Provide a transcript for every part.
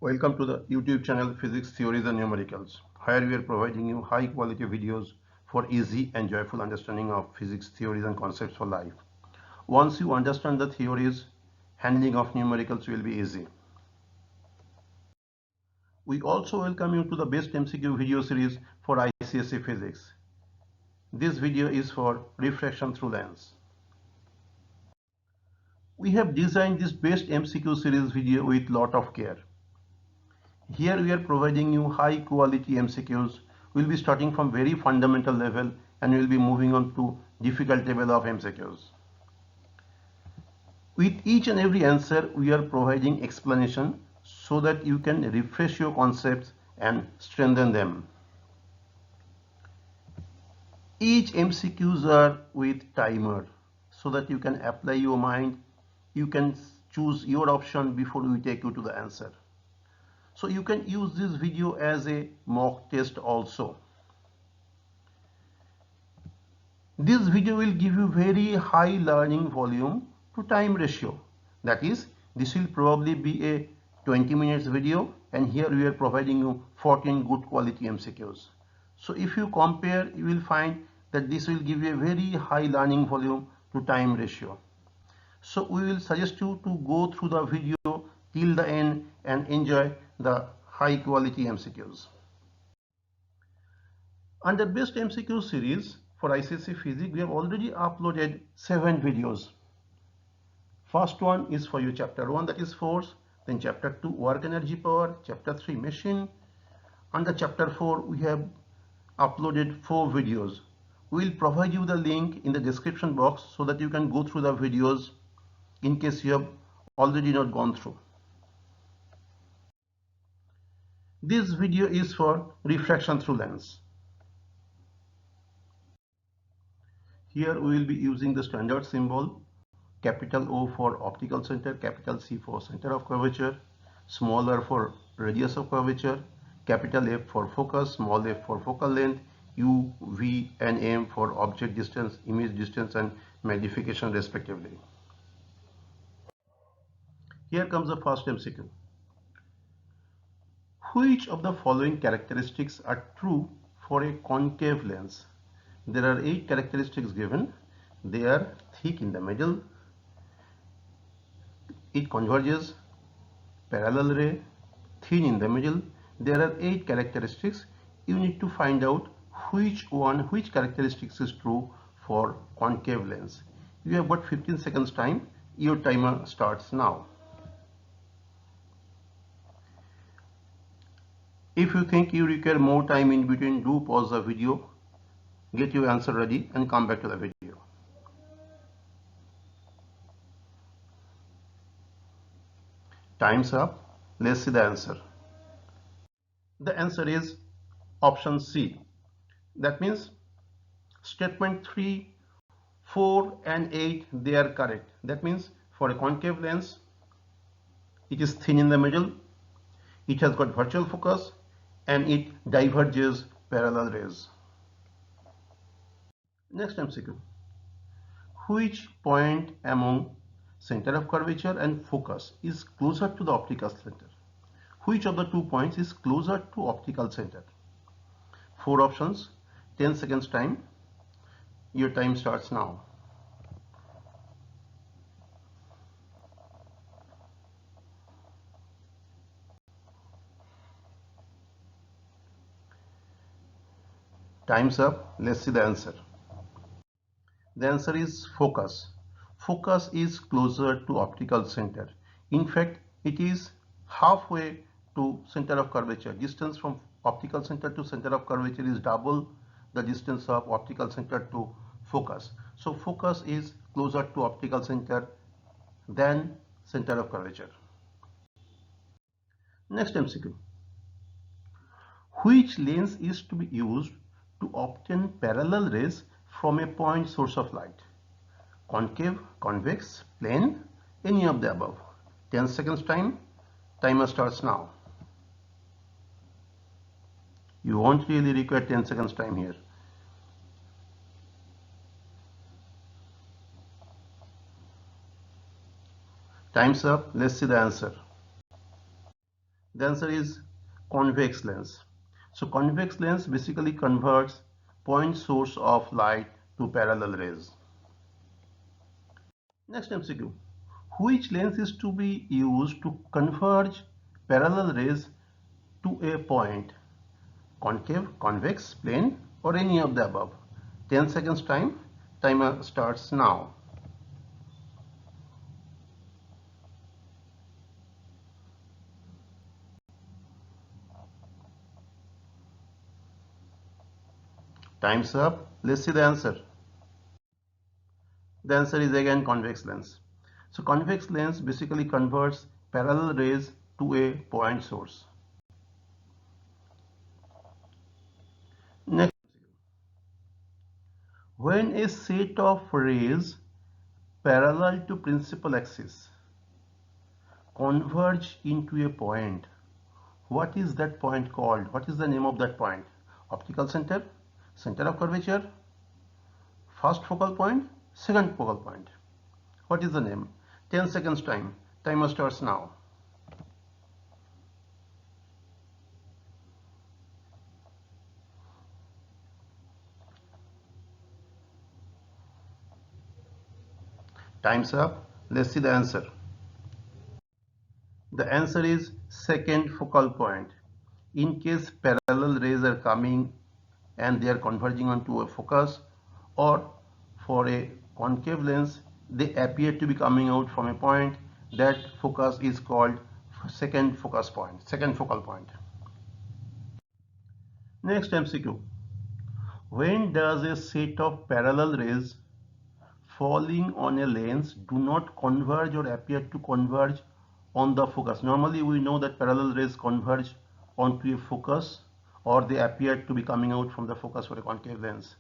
Welcome to the YouTube channel Physics Theories and Numericals. Here we are providing you high quality videos for easy and joyful understanding of physics theories and concepts for life. Once you understand the theories, handling of numericals will be easy. We also welcome you to the best MCQ video series for ICSE Physics. This video is for refraction through lens. We have designed this best MCQ series video with lot of care. Here we are providing you high quality MCQs. We'll be starting from very fundamental level and we'll be moving on to difficult level of MCQs. With each and every answer, we are providing explanation so that you can refresh your concepts and strengthen them. Each MCQs are with timer so that you can apply your mind. You can choose your option before we take you to the answer. So you can use this video as a mock test also. This video will give you very high learning volume to time ratio. That is, this will probably be a 20 minutes video and here we are providing you 14 good quality MCQs. So if you compare, you will find that this will give you a very high learning volume to time ratio. So we will suggest you to go through the video till the end and enjoy the high quality MCQs. Under best MCQ series for ICSE Physics, we have already uploaded 7 videos. First one is for you chapter 1, that is force, then chapter 2 work energy power, chapter 3 machine. Under chapter 4 we have uploaded 4 videos. We will provide you the link in the description box so that you can go through the videos in case you have already not gone through. This video is for refraction through lens. Here we will be using the standard symbol, capital O for optical center, capital C for center of curvature, small r for radius of curvature, capital F for focus, small f for focal length, U, V and M for object distance, image distance and magnification respectively. Here comes the first MCQ. Which of the following characteristics are true for a concave lens? There are 8 characteristics given. They are thick in the middle, it converges, parallel ray, thin in the middle. There are 8 characteristics. You need to find out which characteristics is true for concave lens. You have got 15 seconds time. Your timer starts now. If you think you require more time in between, do pause the video, get your answer ready and come back to the video. Time's up. Let's see the answer. The answer is option C. That means statement 3, 4 and 8, they are correct. That means for a concave lens, it is thin in the middle, it has got virtual focus and it diverges parallel rays. Next MCQ. Which point among center of curvature and focus is closer to the optical center? Which of the 2 points is closer to optical center? 4 options, 10 seconds time. Your time starts now. Time's up. Let's see the answer. The answer is focus. Focus is closer to optical center. In fact, it is halfway to center of curvature. Distance from optical center to center of curvature is double the distance of optical center to focus. So focus is closer to optical center than center of curvature. Next MCQ. Which lens is to be used to obtain parallel rays from a point source of light? Concave, convex, plane, any of the above. 10 seconds time. Timer starts now. You won't really require 10 seconds time here. Time's up. Let's see the answer. The answer is convex lens. So convex lens basically converts point source of light to parallel rays. Next MCQ. Which lens is to be used to converge parallel rays to a point? Concave, convex, plane, or any of the above? 10 seconds time. Timer starts now. Time's up. Let's see the answer. The answer is again convex lens. So convex lens basically converts parallel rays to a point source. Next, when a set of rays parallel to principal axis converge into a point, what is that point called? What is the name of that point? Optical center, center of curvature, first focal point, second focal point. What is the name? 10 seconds time. Timer starts now. Time's up. Let's see the answer. The answer is second focal point. In case parallel rays are coming and they are converging onto a focus, or for a concave lens they appear to be coming out from a point, that focus is called second focus point, second focal point. Next MCQ. When does a set of parallel rays falling on a lens do not converge or appear to converge on the focus? Normally we know that parallel rays converge onto a focus, or they appear to be coming out from the focus for a concave lens.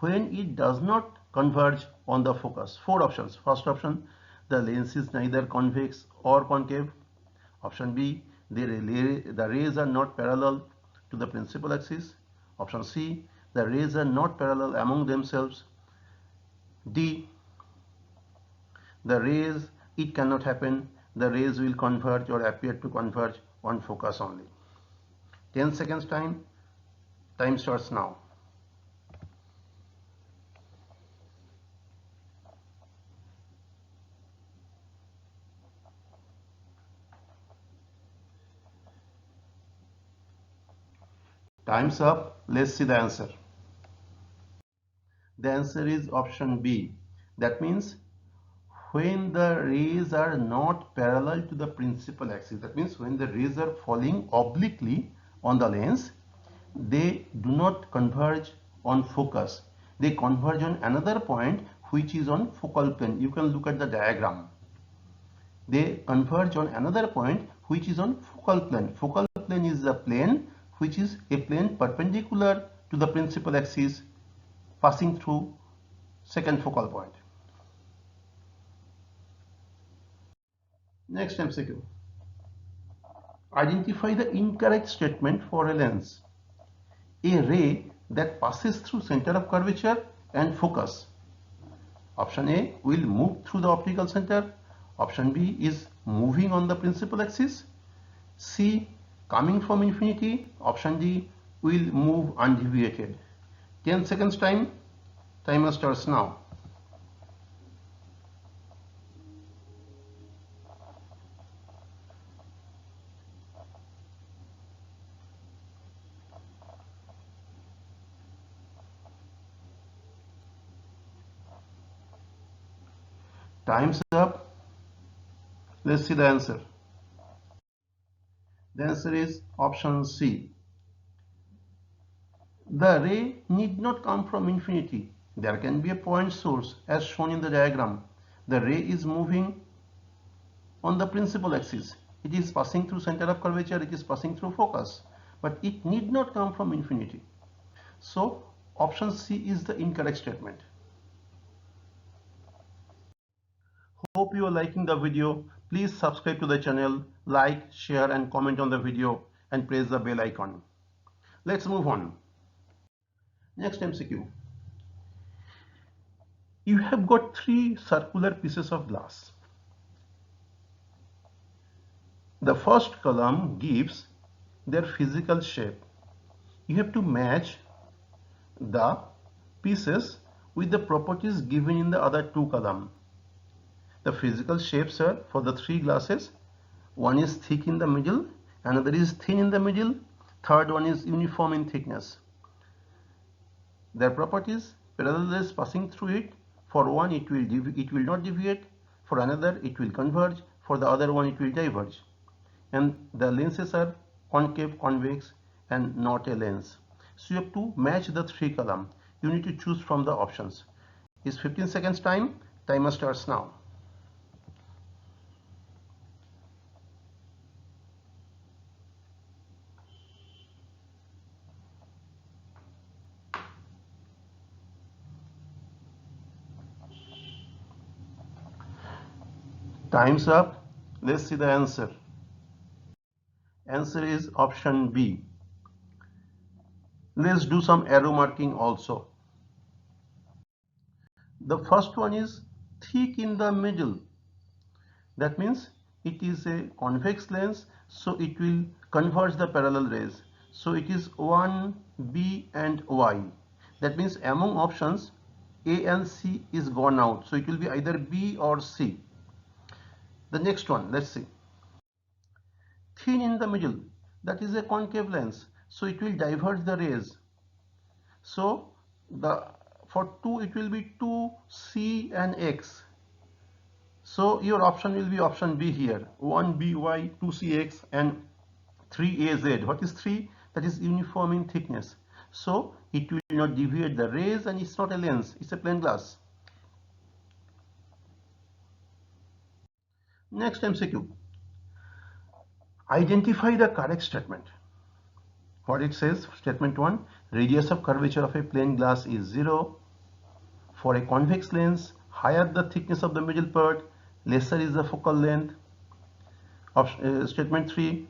When it does not converge on the focus, four options. First option, the lens is neither convex or concave. Option B, the rays are not parallel to the principal axis. Option C, the rays are not parallel among themselves. D, the rays, it cannot happen, the rays will converge or appear to converge on focus only. 10 seconds time. Time starts now. Time's up. Let's see the answer. The answer is option B. That means when the rays are not parallel to the principal axis, that means when the rays are falling obliquely on the lens, they do not converge on focus. They converge on another point which is on focal plane. You can look at the diagram. They converge on another point which is on focal plane. Focal plane is the plane which is a plane perpendicular to the principal axis passing through second focal point. Next MCQ. Identify the incorrect statement for a lens. A ray that passes through center of curvature and focus. Option A will move through the optical center. Option B is moving on the principal axis. C, coming from infinity. Option D, will move undeviated. 10 seconds time. Timer starts now. Time's up. Let's see the answer. The answer is option C. The ray need not come from infinity. There can be a point source as shown in the diagram. The ray is moving on the principal axis. It is passing through center of curvature, it is passing through focus, but it need not come from infinity. So option C is the incorrect statement. Hope you are liking the video. Please subscribe to the channel, like, share and comment on the video and press the bell icon. Let's move on. Next MCQ. You have got three circular pieces of glass. The first column gives their physical shape. You have to match the pieces with the properties given in the other two columns. The physical shapes are for the three glasses. One is thick in the middle, another is thin in the middle, third one is uniform in thickness. Their properties: parallel rays passing through it. For one it will not deviate, for another it will converge, for the other one it will diverge. And the lenses are concave, convex and not a lens. So you have to match the three columns. You need to choose from the options. Is 15 seconds time? Timer starts now. Time's up. Let's see the answer. Answer is option B. Let's do some arrow marking also. The first one is thick in the middle. That means it is a convex lens, so it will converge the parallel rays. So it is 1, B and Y. That means among options A and C is gone out. So it will be either B or C. The next one, let's see. Thin in the middle, that is a concave lens, so it will diverge the rays. So for 2 it will be 2C and X. So your option will be option B here, 1BY, 2CX and 3AZ. What is 3? That is uniform in thickness. So it will not deviate the rays and it's not a lens, it's a plain glass. Next MCQ. Identify the correct statement. What it says, statement 1, radius of curvature of a plane glass is 0. For a convex lens, higher the thickness of the middle part, lesser is the focal length. Statement 3,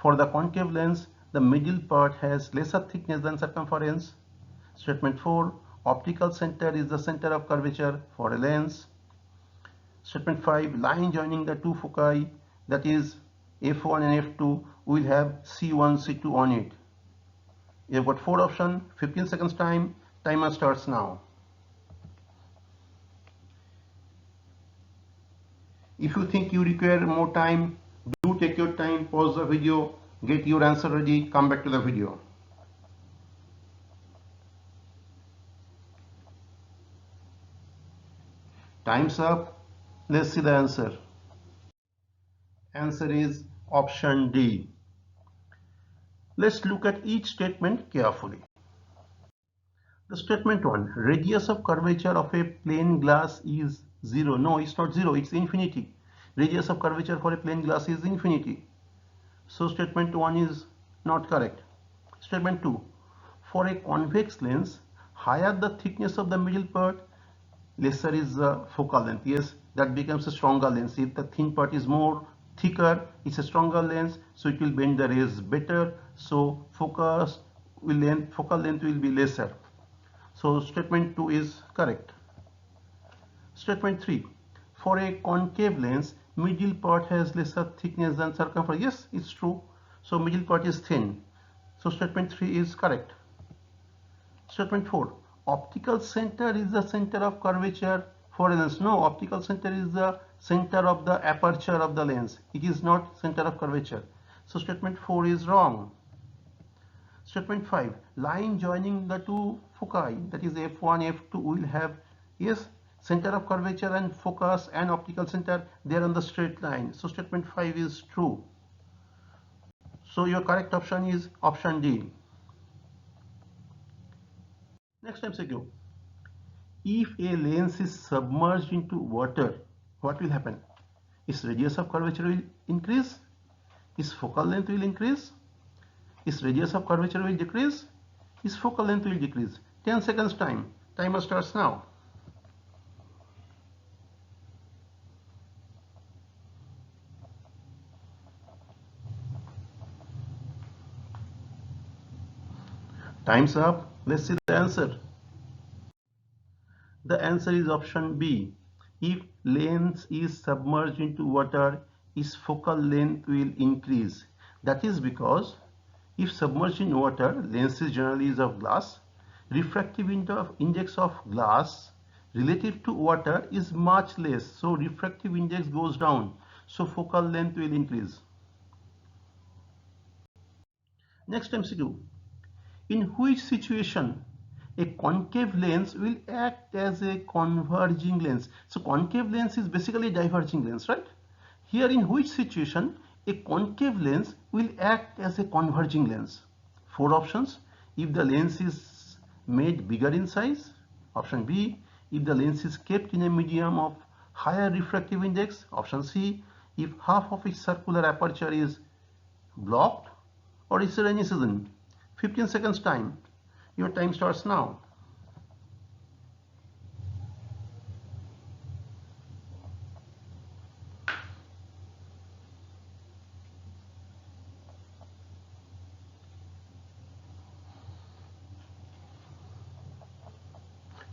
for the concave lens, the middle part has lesser thickness than circumference. Statement 4, optical center is the center of curvature for a lens. Statement 5, line joining the two foci, that is F1 and F2, will have C1, C2 on it. You have got 4 options, 15 seconds time, timer starts now. If you think you require more time, do take your time, pause the video, get your answer ready, come back to the video. Time's up. Let's see the answer. Answer is option D. Let's look at each statement carefully. The statement 1, radius of curvature of a plane glass is 0. No, it's not 0, it's infinity. Radius of curvature for a plane glass is infinity. So statement 1 is not correct. Statement 2, for a convex lens, higher the thickness of the middle part, lesser is the focal length. Yes, that becomes a stronger lens. If the thin part is more thicker, it's a stronger lens, so it will bend the rays better. So focal length will be lesser. So statement 2 is correct. Statement 3, for a concave lens, middle part has lesser thickness than circumference. Yes, it's true. So middle part is thin. So statement 3 is correct. Statement 4, optical center is the center of curvature for a lens. No, optical center is the center of the aperture of the lens. It is not center of curvature. So statement 4 is wrong. Statement 5, line joining the two foci, that is F1, F2, will have, yes, center of curvature and focus and optical center, they are on the straight line. So statement 5 is true. So your correct option is option D. Next MCQ. If a lens is submerged into water, what will happen? Its radius of curvature will increase, its focal length will increase, its radius of curvature will decrease, its focal length will decrease. 10 seconds time. Timer starts now. Time's up. Let's see the answer. The answer is option B. If lens is submerged into water, its focal length will increase. That is because if submerged in water, lens generally is of glass, refractive index of glass relative to water is much less. So refractive index goes down. So focal length will increase. Next MCQ. In which situation a concave lens will act as a converging lens? So concave lens is basically a diverging lens, right? Here in which situation a concave lens will act as a converging lens? Four options. If the lens is made bigger in size. Option B. If the lens is kept in a medium of higher refractive index. Option C. If half of its circular aperture is blocked. Or it's a rainy season. 15 seconds time. Your time starts now.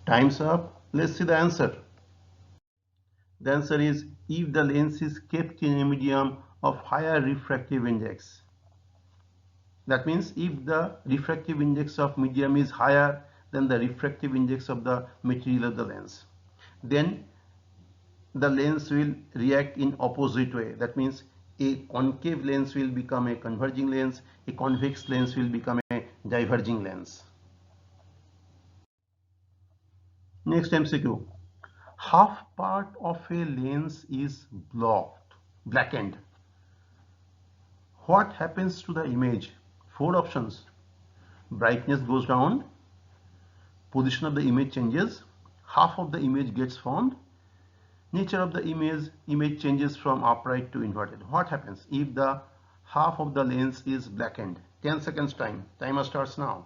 Time's up. Let's see the answer. The answer is if the lens is kept in a medium of higher refractive index. That means if the refractive index of medium is higher than the refractive index of the material of the lens, then the lens will react in opposite way. That means a concave lens will become a converging lens, a convex lens will become a diverging lens. Next MCQ. Half part of a lens is blackened. What happens to the image? Four options. Brightness goes down, position of the image changes, half of the image gets formed, nature of the image changes from upright to inverted. What happens if the half of the lens is blackened? 10 seconds time. Timer starts now.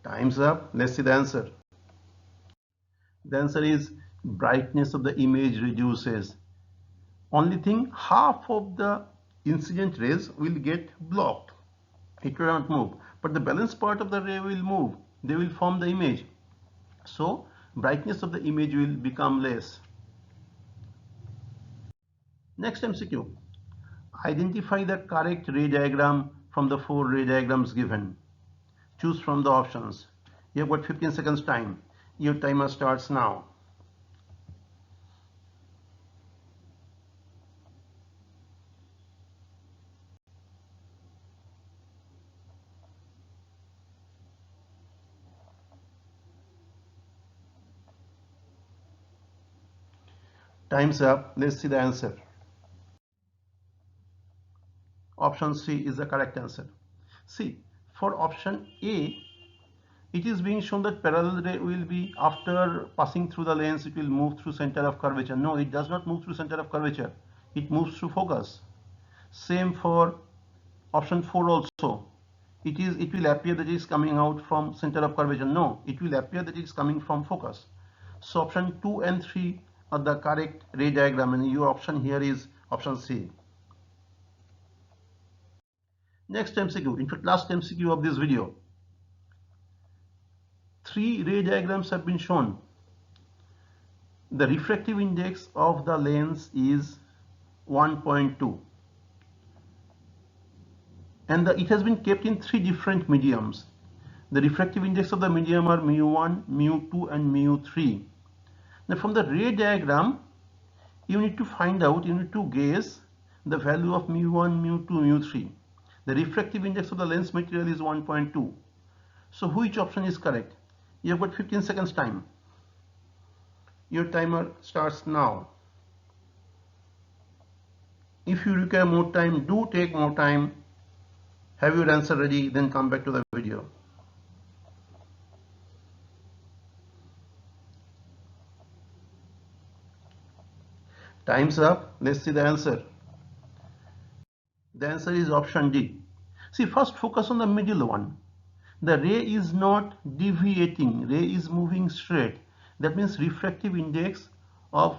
Time's up. Let's see the answer. The answer is brightness of the image reduces. Only thing, half of the incident rays will get blocked. It will not move. But the balance part of the ray will move. They will form the image. So brightness of the image will become less. Next MCQ. Identify the correct ray diagram from the four ray diagrams given. Choose from the options. You have got 15 seconds time. Your timer starts now. Time's up. Let's see the answer. Option C is the correct answer. See, for option A, it is being shown that parallel ray will be, after passing through the lens, it will move through center of curvature. No, it does not move through center of curvature. It moves through focus. Same for option 4 also. It will appear that it is coming out from center of curvature. No, it will appear that it is coming from focus. So option 2 and 3 are the correct ray diagram, and your option here is option C. Next MCQ, in fact last MCQ of this video. 3 ray diagrams have been shown. The refractive index of the lens is 1.2, and it has been kept in 3 different mediums. The refractive index of the medium are mu1, mu2 and mu3. Now from the ray diagram, you need to guess the value of mu1, mu2, mu3. The refractive index of the lens material is 1.2. So which option is correct? You have got 15 seconds time. Your timer starts now. If you require more time, do take more time. Have your answer ready, then come back to the video. Time's up. Let's see the answer. The answer is option D. See, first focus on the middle one. The ray is not deviating, ray is moving straight. That means refractive index of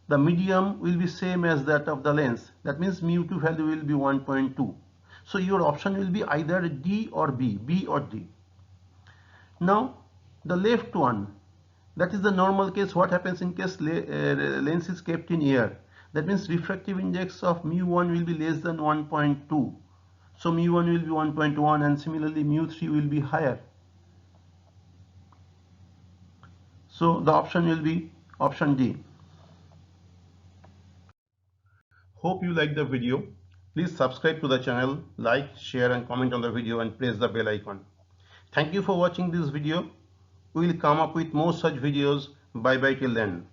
the medium will be same as that of the lens. That means mu2 value will be 1.2. So your option will be either D or B or D. Now the left one, that is the normal case. What happens in case lens is kept in air? That means refractive index of mu1 will be less than 1.2. So mu1 will be 1.1 and similarly mu3 will be higher. So the option will be option D. Hope you like the video. Please subscribe to the channel, like, share and comment on the video and press the bell icon. Thank you for watching this video. We will come up with more such videos. Bye bye till then.